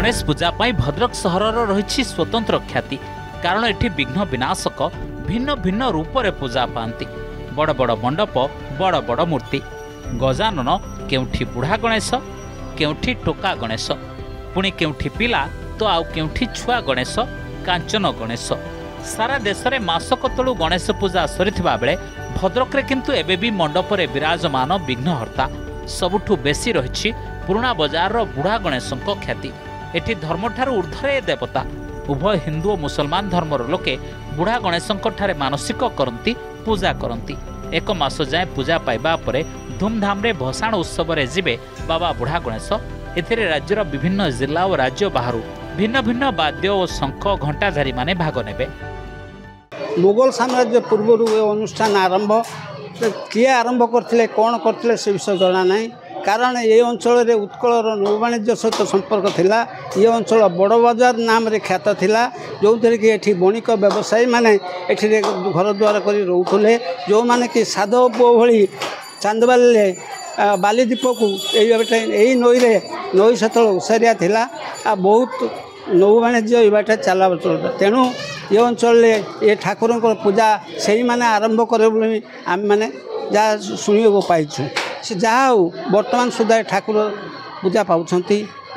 गणेश पूजा पाई भद्रक सहरर रही स्वतंत्र ख्याति। कारण एठी विघ्न विनाशक भिन्न भिन्न रूप रे पूजा पाती। बड़ बड़ मंडप, बड़ बड़ मूर्ति। गजानन केउठी बुढ़ा गणेश, केउठी टोका गणेश, पुणी केउठी पिला तो आउ केउठी छुआ गणेश, कांचन गणेश। सारा देश में मासक तलु गणेश पूजा सरीथिबा बेले भद्रक रे किंतु एबे भी मंडप रे विराजमान विघ्नहर्ता। सबुठु बेसी रही पुराणा बजार रो बुढ़ा गणेशों ख्याति। एठी धर्मठारु ऊर्ध्वरे देवता। उभय हिंदू और मुसलमान धर्मर लोके बुढ़ा गणेशों ठारे मानसिक करती, पूजा करती। एक मास जाए पूजा पाइबा परे धूमधाम रे भसाण उत्सव रे जिबे बाबा बुढ़ा गणेश। एथिरे राज्यर विभिन्न जिला और राज्य बाहरु भिन्न भिन्न वाद्य और शंख घंटाधारी माने भाग नेबे। मुगल साम्राज्य पूर्व अनुष्ठान आरंभ किए आरंभ करते कौन करते से विषय जना ना। कारण ये अंचल उत्कलर नौ वाणिज्य सहित संपर्क थिला। ये अंचल बड़ बजार नाम रे ख्यात थिला, जो थे कि एठी बणिक व्यवसायी माने एठी घर द्वार कर रोते। जो माने कि साधव पुओ भली चांदबाली बालीदीप को यही नई नई सेत उसारिया थिला। बहुत नौ वाणिज्य ये चला चलता। तेणु ये अंचल ये ठाकुर पूजा से मैंने आरंभ करे आम मैंने जहाँ शुणा पाइछुँ। से जहाँ हो बर्तमान सुधा ठाकुर पूजा पाँच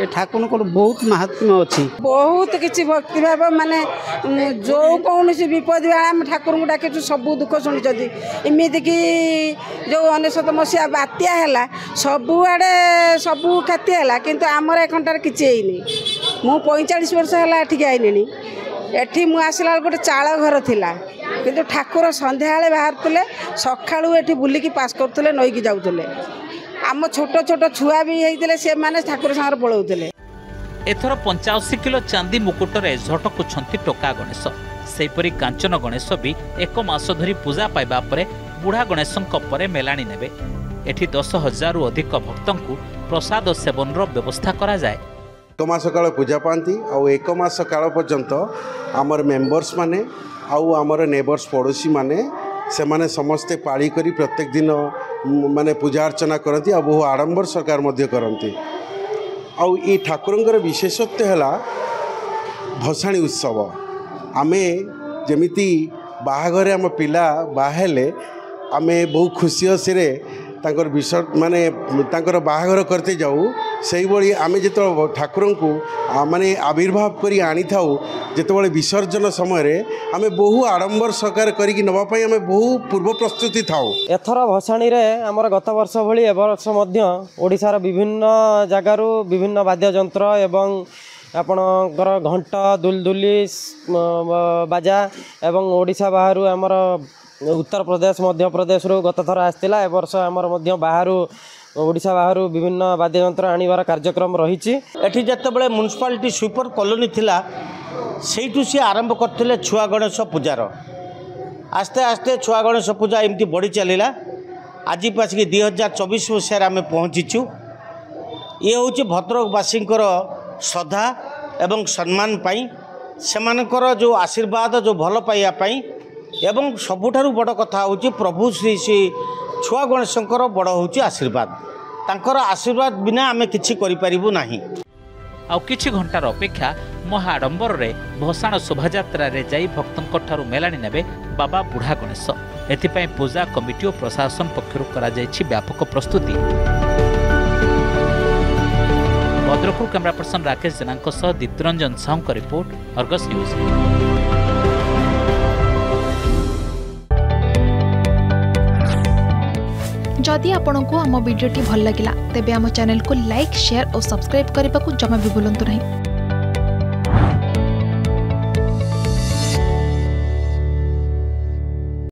ये ठाकुर बहुत महात्म्य अच्छी। बहुत किसी भक्ति भाव माने जो कौन सी विपद आम ठाकुर को डाकि सब दुख शुणी। इमिति कि जो 19 मसीहा बात्या है सबुआड़े सबू क्षति है, किंतु आमर एखंटार किसी मु 45 वर्ष है एठिक आईनी। एठी मु आसला गोटे चाल घर थिला, किंतु ठाकुर संध्या बाहर सकाळू एठी बुलिकी पास करते नईकी जाऊले। आम छोट छोट छुआ भी होते से माने ठाकुर सागर पलाउले। एथर 85 किलो चांदी मुकुटरे झटकुछंती टोका गणेश। सेहीपरि कांचन गणेश भी एक मास धरी पूजा पाइबा परे बुढ़ा गणेशंक परे मेलाणी नेबे। एठी 10,000 रु अधिक भक्तंकु प्रसाद सेवनर व्यवस्था करा जाए। एक मास काल पूजा पाती आउ एक मास काल पर्यंत आमर मेंबर्स माने आउ आमर नेबर्स पड़ोसी माने से माने समस्ते पाड़ी करी प्रत्येक दिन माने पूजा अर्चना करती आ बहु आडंबर सरकार मध्य करती। आउ ये ठाकुरंकर विशेषत्व है भसाणी उत्सव। आमे जमिति बाहाघरे आम पिला बाहेले आमे बहु खुशी हसीरे तांकर माने तांकर बाहाघर करते जाऊ। से भाई आम जो ठाकुर को माने आविर्भाव करी आनी था जिते विसर्जन समय आम बहु आडंबर सरकार करी नवाई आम बहु पूर्व प्रस्तुति था। एथर भसाणी रे आमर गत वर्ष भली ए वर्ष मध्य ओडिशार विभिन्न जगार विभिन्न वाद्य यंत्र एवं आपणकर घंट दुलदुली बाजा एवं ओडिशा बाहर आमर उत्तर प्रदेश मध्य प्रदेश गत थर आसला। ए वर्ष आमर मध्य बाहर ओडिशा बाहर विभिन्न वाद्य यंत्र आनिबार कार्यक्रम रही। एठी जतबेले म्युनिसिपालिटी सुपर कॉलोनी थिला सेठू सी आरंभ करथिले छुआ गणेश पूजार। आस्ते आस्ते छुआ गणेश पूजा एमती बढ़ी चलला। आज पासिक 2024 मसीह आम पहुँचीचु। ये हूँ भद्रकवासी श्रद्धा एवं सम्मान पाई सेमानकर जो आशीर्वाद जो भल पाइबापी एवं सबुठारु बड़ कथा हूँ प्रभु श्री श्री छुआ गणेशंकर बड़ हूँ आशीर्वाद। तांकर आशीर्वाद बिना आमे किछि करि परिबु नाही। आउ किछि घंटार अपेक्षा महाडंबर रे भसाण शोभायात्रा रे जाई भक्तंक ठारु मेलाणी नेबे बाबा बुढ़ा गणेश। एथिपाई पूजा कमिटी और प्रशासन पक्षरु करा जायछि व्यापक प्रस्तुति। भद्रकରୁ कैमरा पर्सन राकेश जेनाଙ୍କ सह दीप्तरंजन साहूଙ୍କ रिपोर्ट, अर्गस न्यूज। जदि आपंक आम भिडी भल लगा तेब आम चैनल को लाइक, शेयर और सब्सक्राइब करने को जमा भी भूलु नहीं।